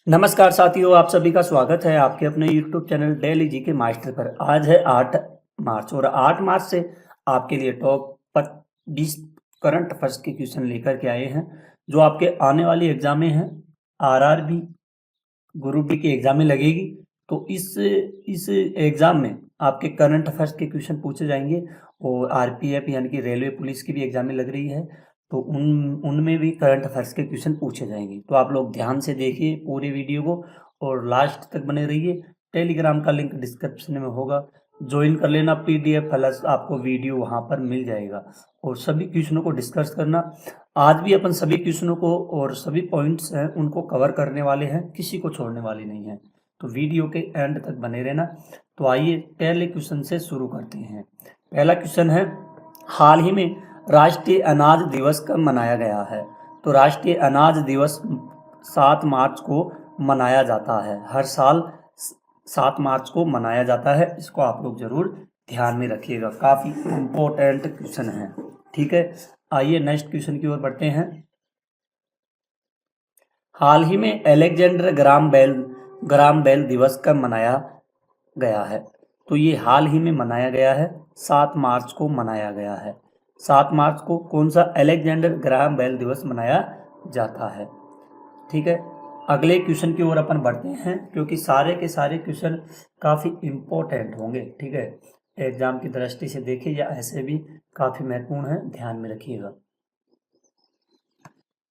नमस्कार साथियों, आप सभी का स्वागत है आपके अपने YouTube चैनल डेली जी के मास्टर पर। आज है 8 मार्च और 8 मार्च से आपके लिए टॉप 20 करंट अफेयर्स के क्वेश्चन लेकर के आए हैं जो आपके आने वाली एग्जाम में हैं। आरआरबी ग्रुप डी की एग्जाम में लगेगी, तो इस एग्जाम में आपके करंट अफेयर्स के क्वेश्चन पूछे जाएंगे और आरपीएफ यानी कि रेलवे पुलिस की भी एग्जाम में लग रही है, तो उनमें भी करंट अफेयर्स के क्वेश्चन पूछे जाएंगे। तो आप लोग ध्यान से देखिए पूरी वीडियो को और लास्ट तक बने रहिए। टेलीग्राम का लिंक डिस्क्रिप्शन में होगा, ज्वाइन कर लेना। पीडीएफ प्लस आपको वीडियो वहां पर मिल जाएगा और सभी क्वेश्चनों को डिस्कस करना। आज भी अपन सभी क्वेश्चनों को और सभी पॉइंट्स हैं उनको कवर करने वाले हैं, किसी को छोड़ने वाले नहीं हैं, तो वीडियो के एंड तक बने रहना। तो आइए पहले क्वेश्चन से शुरू करते हैं। पहला क्वेश्चन है, हाल ही में राष्ट्रीय अनाज दिवस कब मनाया गया है? तो राष्ट्रीय अनाज दिवस 7 मार्च को मनाया जाता है। हर साल 7 मार्च को मनाया जाता है। इसको आप लोग जरूर ध्यान में रखिएगा, काफी इंपॉर्टेंट क्वेश्चन है। ठीक है, आइए नेक्स्ट क्वेश्चन की ओर बढ़ते हैं। हाल ही में अलेक्जेंडर ग्राम बेल दिवस कब मनाया गया है? तो ये हाल ही में मनाया गया है, 7 मार्च को मनाया गया है। 7 मार्च को कौन सा अलेक्जेंडर ग्राहम बेल दिवस मनाया जाता है? ठीक है, अगले क्वेश्चन की ओर अपन बढ़ते हैं क्योंकि सारे के सारे क्वेश्चन काफ़ी इम्पोर्टेंट होंगे। ठीक है, एग्जाम की दृष्टि से देखिए या ऐसे भी काफ़ी महत्वपूर्ण है, ध्यान में रखिएगा।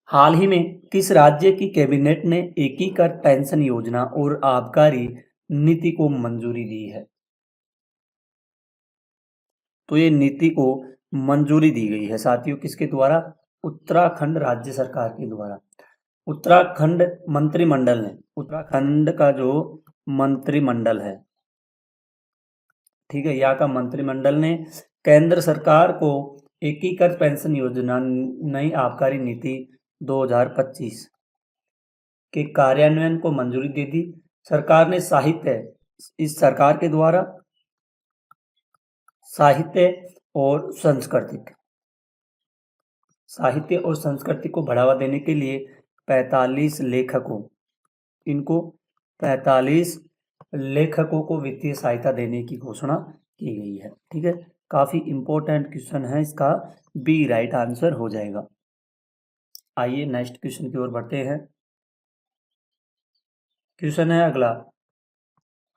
हाल ही में किस राज्य की कैबिनेट ने एकीकृत पेंशन योजना और आबकारी नीति को मंजूरी दी है? तो ये नीति को मंजूरी दी गई है साथियों, किसके द्वारा? उत्तराखंड राज्य सरकार के द्वारा। उत्तराखंड मंत्रिमंडल ने, उत्तराखंड का जो मंत्रिमंडल है, ठीक है, यहाँ का मंत्रिमंडल ने केंद्र सरकार को एकीकृत पेंशन योजना नई आबकारी नीति 2025 के कार्यान्वयन को मंजूरी दे दी। सरकार ने इस सरकार के द्वारा साहित्य और संस्कृति को बढ़ावा देने के लिए 45 लेखकों को वित्तीय सहायता देने की घोषणा की गई है। ठीक है, काफी इंपॉर्टेंट क्वेश्चन है, इसका बी राइट आंसर हो जाएगा। आइए नेक्स्ट क्वेश्चन की ओर बढ़ते हैं। क्वेश्चन है अगला,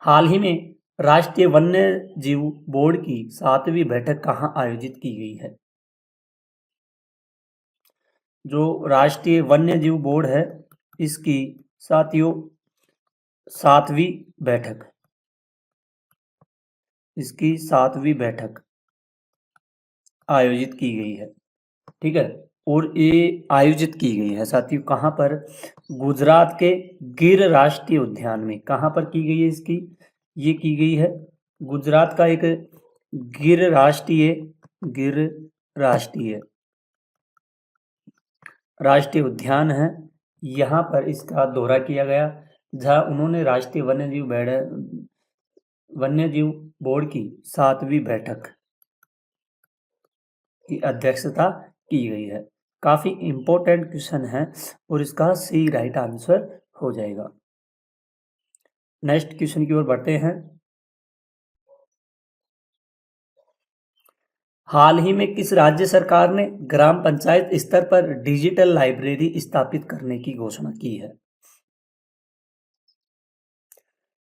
हाल ही में राष्ट्रीय वन्य जीव बोर्ड की 7वीं बैठक कहाँ आयोजित की गई है? जो राष्ट्रीय वन्य जीव बोर्ड है, इसकी साथियों 7वीं बैठक आयोजित की गई है। ठीक है, और ये आयोजित की गई है साथियों कहाँ पर? गुजरात के गिर राष्ट्रीय उद्यान में। कहाँ पर की गई है इसकी? ये की गई है गुजरात का एक गिर राष्ट्रीय उद्यान है, यहाँ पर इसका दौरा किया गया, जहाँ उन्होंने राष्ट्रीय वन्यजीव बोर्ड की 7वीं बैठक की अध्यक्षता की गई है। काफी इंपॉर्टेंट क्वेश्चन है और इसका सी राइट आंसर हो जाएगा। नेक्स्ट क्वेश्चन की ओर बढ़ते हैं। हाल ही में किस राज्य सरकार ने ग्राम पंचायत स्तर पर डिजिटल लाइब्रेरी स्थापित करने की घोषणा की है?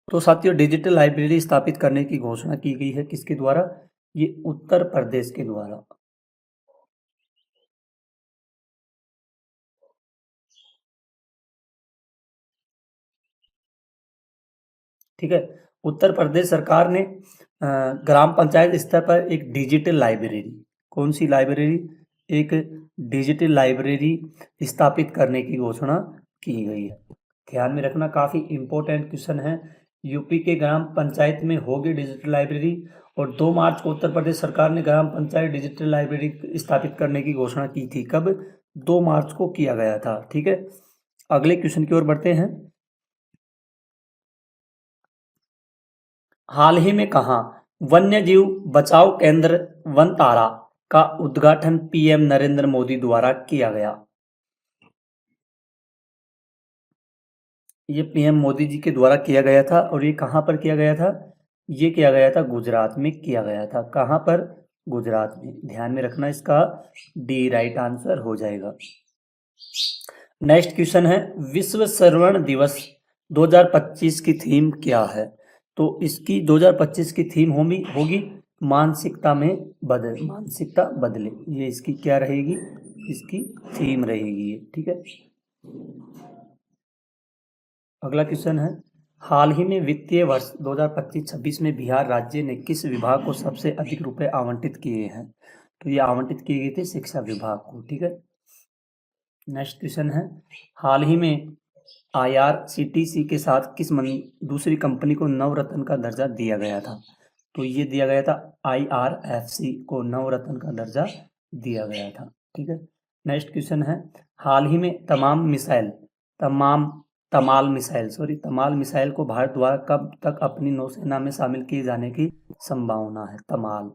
तो साथियों डिजिटल लाइब्रेरी स्थापित करने की घोषणा की गई है किसके द्वारा? ये उत्तर प्रदेश के द्वारा। ठीक है, उत्तर प्रदेश सरकार ने ग्राम पंचायत स्तर पर एक डिजिटल लाइब्रेरी, कौन सी लाइब्रेरी? एक डिजिटल लाइब्रेरी स्थापित करने की घोषणा की गई है। ध्यान में रखना, काफी इंपॉर्टेंट क्वेश्चन है। यूपी के ग्राम पंचायत में होगी डिजिटल लाइब्रेरी और 2 मार्च को उत्तर प्रदेश सरकार ने ग्राम पंचायत डिजिटल लाइब्रेरी स्थापित करने की घोषणा की थी। कब? 2 मार्च को किया गया था। ठीक है, अगले क्वेश्चन की ओर बढ़ते हैं। हाल ही में कहाँ वन्यजीव बचाओ केंद्र वनतारा का उद्घाटन पीएम नरेंद्र मोदी द्वारा किया गया? ये पीएम मोदी जी के द्वारा किया गया था और ये कहाँ पर किया गया था? ये किया गया था गुजरात में किया गया था। कहाँ पर? गुजरात में। ध्यान में रखना, इसका डी राइट आंसर हो जाएगा। नेक्स्ट क्वेश्चन है, विश्व श्रवण दिवस 2025 की थीम क्या है? तो इसकी 2025 की थीम होगी मानसिकता बदले। ये इसकी क्या रहेगी? इसकी थीम रहेगी ये, ठीक है। अगला क्वेश्चन है, हाल ही में वित्तीय वर्ष 2025-26 में बिहार राज्य ने किस विभाग को सबसे अधिक रुपए आवंटित किए हैं? तो ये आवंटित किए गए थे शिक्षा विभाग को, ठीक है। नेक्स्ट क्वेश्चन है, हाल ही में IRCTC के साथ किस दूसरी कंपनी को नवरत्न का दर्जा दिया गया था? तो ये दिया गया था IRFC को नवरत्न का दर्जा दिया गया था, ठीक है। नेक्स्ट क्वेश्चन है, हाल ही में तमाल मिसाइल को भारत द्वारा कब तक अपनी नौसेना में शामिल किए जाने की संभावना है? तमाल,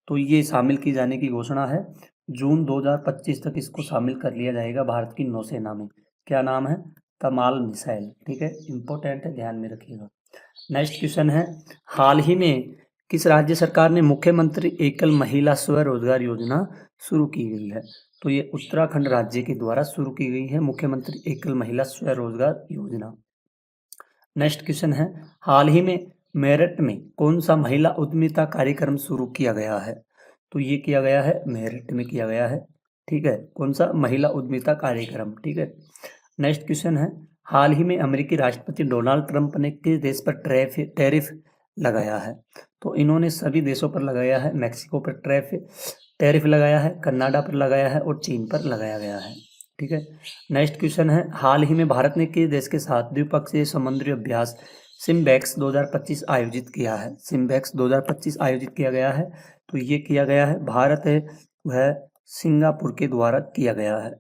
तो ये शामिल किए जाने की घोषणा है, जून 2025 तक इसको शामिल कर लिया जाएगा भारत की नौसेना में। क्या नाम है? तमाल मिसाइल, ठीक है, इंपॉर्टेंट है, ध्यान में रखिएगा। नेक्स्ट क्वेश्चन है, हाल ही में किस राज्य सरकार ने मुख्यमंत्री एकल महिला स्वरोजगार योजना शुरू की गई है? तो ये उत्तराखंड राज्य के द्वारा शुरू की गई है मुख्यमंत्री एकल महिला स्वरोजगार योजना। नेक्स्ट क्वेश्चन है, हाल ही में मेरठ में कौन सा महिला उद्यमिता कार्यक्रम शुरू किया गया है? तो ये किया गया है, मेरठ में किया गया है, ठीक है। कौन सा? महिला उद्यमिता कार्यक्रम, ठीक है। नेक्स्ट क्वेश्चन है, हाल ही में अमेरिकी राष्ट्रपति डोनाल्ड ट्रंप ने किस देश पर टैरिफ लगाया है? तो इन्होंने सभी देशों पर लगाया है। मैक्सिको पर टैरिफ लगाया है, कनाडा पर लगाया है और चीन पर लगाया गया है, ठीक है। नेक्स्ट क्वेश्चन है, हाल ही में भारत ने किस देश के साथ द्विपक्षीय समुद्री अभ्यास सिम्बैक्स 2025 आयोजित किया है? सिम्बैक्स 2025 आयोजित किया गया है, तो ये किया गया है, भारत है वह सिंगापुर के द्वारा किया गया है,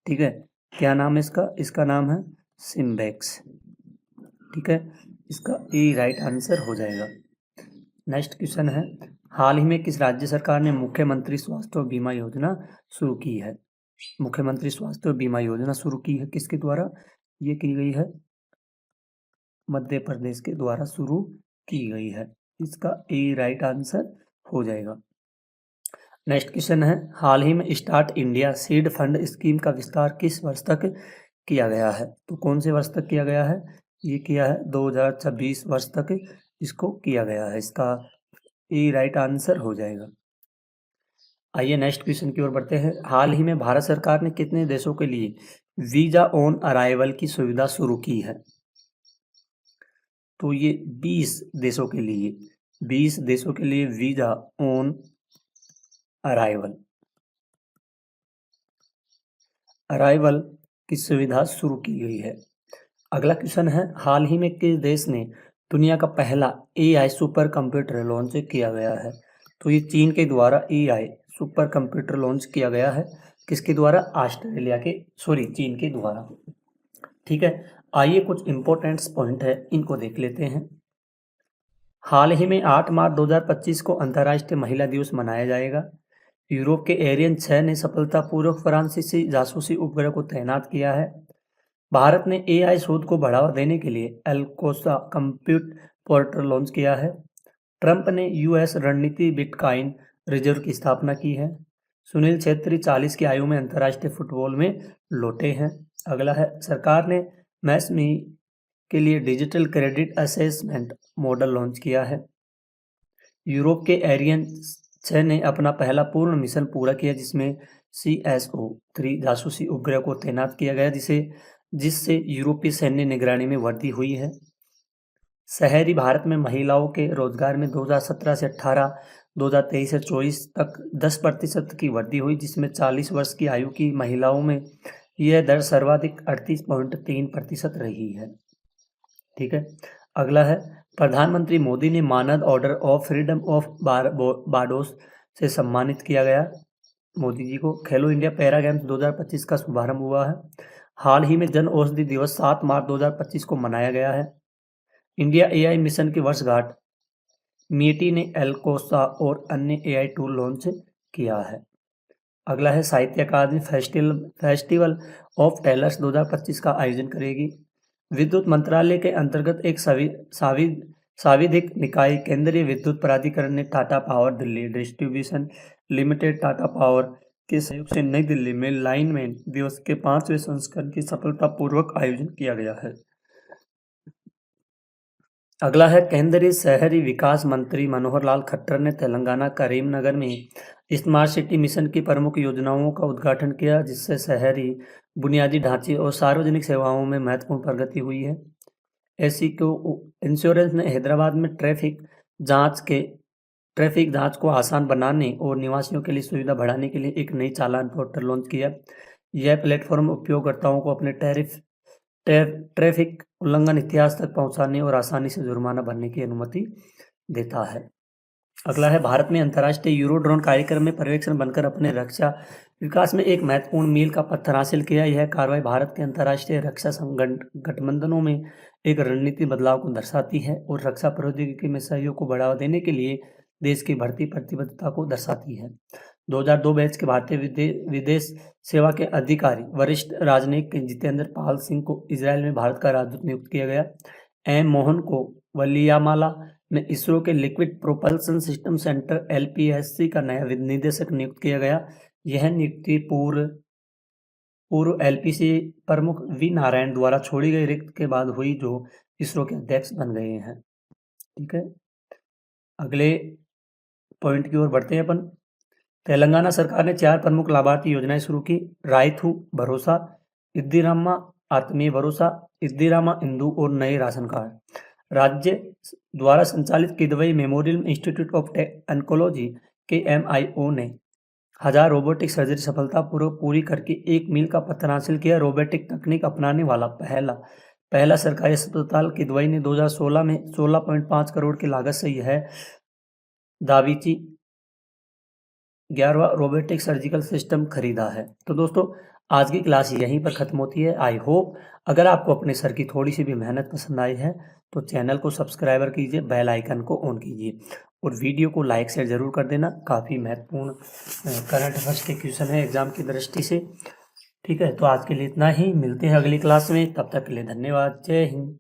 ठीक है। क्या नाम है इसका? इसका नाम है सिम्बैक्स, ठीक है। इसका ए राइट आंसर हो जाएगा। नेक्स्ट क्वेश्चन है, हाल ही में किस राज्य सरकार ने मुख्यमंत्री स्वास्थ्य बीमा योजना शुरू की है? मुख्यमंत्री स्वास्थ्य बीमा योजना शुरू की है किसके द्वारा? ये की गई है मध्य प्रदेश के द्वारा शुरू की गई है। इसका ए राइट आंसर हो जाएगा। नेक्स्ट क्वेश्चन है, हाल ही में start India seed fund scheme का विस्तार किस वर्ष तक किया गया है? तो कौन से वर्ष तक किया गया है? ये किया है 2026 वर्ष तक इसको किया गया है। इसका ए राइट आंसर हो जाएगा। आइए नेक्स्ट क्वेश्चन की ओर बढ़ते हैं। हाल ही में भारत सरकार ने कितने देशों के लिए वीजा ऑन अराइवल की सुविधा शुरू की है? तो ये 20 देशों के लिए वीजा ऑन अराइवल की सुविधा शुरू की गई है। अगला क्वेश्चन है, हाल ही में किस देश ने दुनिया का पहला AI सुपर कंप्यूटर लॉन्च किया गया है? तो ये चीन के द्वारा AI सुपर कंप्यूटर लॉन्च किया गया है। किसके द्वारा? चीन के द्वारा, ठीक है। आइए कुछ इंपॉर्टेंट पॉइंट है, इनको देख लेते हैं। हाल ही में 8 मार्च 2025 को अंतर्राष्ट्रीय महिला दिवस मनाया जाएगा। यूरोप के एरियन 6 ने सफलतापूर्वक फ्रांसीसी जासूसी उपग्रह को तैनात किया है। भारत ने AI शोध को बढ़ावा देने के लिए एल्कोसा कंप्यूट पोर्टल लॉन्च किया है। ट्रंप ने US रणनीति बिटकॉइन रिजर्व की स्थापना की है। सुनील छेत्री 40 की आयु में अंतर्राष्ट्रीय फुटबॉल में लौटे हैं। अगला है, सरकार ने मैसमी के लिए digital credit assessment model launch किया है। यूरोप के एरियन 6 ने अपना पहला पूर्ण मिशन पूरा किया, जिसमें CSO-3 जासूसी उपग्रह को तैनात किया गया, जिससे यूरोपीय सैन्य निगरानी में वृद्धि हुई है। शहरी भारत में महिलाओं के रोजगार में 2017 से 18, 2023 से 24 तक 10% की वृद्धि हुई, जिसमें 40 वर्ष की आयु की महिलाओं में यह दर सर्वाधिक 38.3% रही है, ठीक है। अगला है, प्रधानमंत्री मोदी ने मानद order of freedom of Barbados से सम्मानित किया गया मोदी जी को। खेलो इंडिया पैरा गेम्स 2025 का शुभारंभ हुआ है। हाल ही में जन औषधि दिवस 7 मार्च 2025 को मनाया गया है। इंडिया AI मिशन की वर्षगांठ मीटी ने एल्कोसा और अन्य AI टूल लॉन्च किया है। अगला है, साहित्य अकादमी फेस्टिवल ऑफ टेलर्स 2025 का आयोजन करेगी। विद्युत मंत्रालय के अंतर्गत एक सांविधिक निकाय केंद्रीय विद्युत प्राधिकरण ने Tata power Delhi distribution limited Tata power के सहयोग से नई दिल्ली में लाइनमैन दिवस के 5वें संस्करण की सफलतापूर्वक आयोजन किया गया है। अगला है केंद्रीय शहरी विकास मंत्री मनोहर लाल खट्टर ने तेलंगाना करीमनगर में स्मार्ट सिटी मिशन की प्रमुख योजनाओं का उद्घाटन किया, जिससे शहरी बुनियादी ढांचे और सार्वजनिक सेवाओं में महत्वपूर्ण प्रगति हुई है। एसी को इंश्योरेंस ने हैदराबाद में ट्रैफिक जांच को आसान बनाने और निवासियों के लिए सुविधा बढ़ाने के लिए एक नई चालान पोर्टल लॉन्च किया। यह प्लेटफॉर्म उपयोगकर्ताओं को अपने ट्रैफिक उल्लंघन इतिहास तक पहुंचाने और आसानी से जुर्माना भरने की अनुमति देता है। अगला है भारत में अंतर्राष्ट्रीय यूरोड्रोन कार्यक्रम में पर्यवेक्षण बनकर अपने रक्षा विकास में एक महत्वपूर्ण मील का पत्थर हासिल किया। यह कार्रवाई भारत के अंतर्राष्ट्रीय रक्षा गठबंधनों में एक रणनीतिक बदलाव को दर्शाती है और रक्षा प्रौद्योगिकी में सहयोग को बढ़ावा देने के लिए देश की बढ़ती प्रतिबद्धता को दर्शाती है। 2002 बैच के भारतीय विदेश सेवा के अधिकारी वरिष्ठ राजनयिक जितेंद्र पाल सिंह को इजरायल में भारत का राजदूत नियुक्त किया गया। एम मोहन को वलियामाला में इसरो के liquid propulsion system centre LPSC का नया निदेशक नियुक्त किया गया। यह नियुक्ति पूर्व LPC प्रमुख वी नारायण द्वारा छोड़ी गई रिक्त के बाद हुई, जो इसरो के अध्यक्ष बन गए हैं। ठीक है, अगले पॉइंट की ओर बढ़ते हैं अपन। तेलंगाना सरकार ने 4 प्रमुख लाभार्थी योजनाएं शुरू की। रायथू भरोसा, इद्दिरामा आत्मीय भरोसा, इद्दिरामा इंदू और नए राशन कार्ड। राज्य द्वारा संचालित Kidwai memorial institute of oncology KMIO ने 1000 रोबोटिक सर्जरी सफलतापूर्वक पूरी करके एक मील का पत्थर हासिल किया। रोबोटिक तकनीक अपनाने वाला पहला सरकारी अस्पताल किदवई ने 2016 में 16.5 करोड़ की लागत से यह दाविची 11वां रोबोटिक सर्जिकल सिस्टम खरीदा है। तो दोस्तों, आज की क्लास यहीं पर खत्म होती है। आई होप अगर आपको अपने सर की थोड़ी सी भी मेहनत पसंद आई है तो चैनल को सब्सक्राइबर कीजिए, बेल आइकन को ऑन कीजिए और वीडियो को लाइक शेयर जरूर कर देना। काफ़ी महत्वपूर्ण करंट अफेयर्स के क्वेश्चन है एग्जाम की दृष्टि से। ठीक है, तो आज के लिए इतना ही, मिलते हैं अगली क्लास में। तब तक के लिए धन्यवाद। जय हिंद।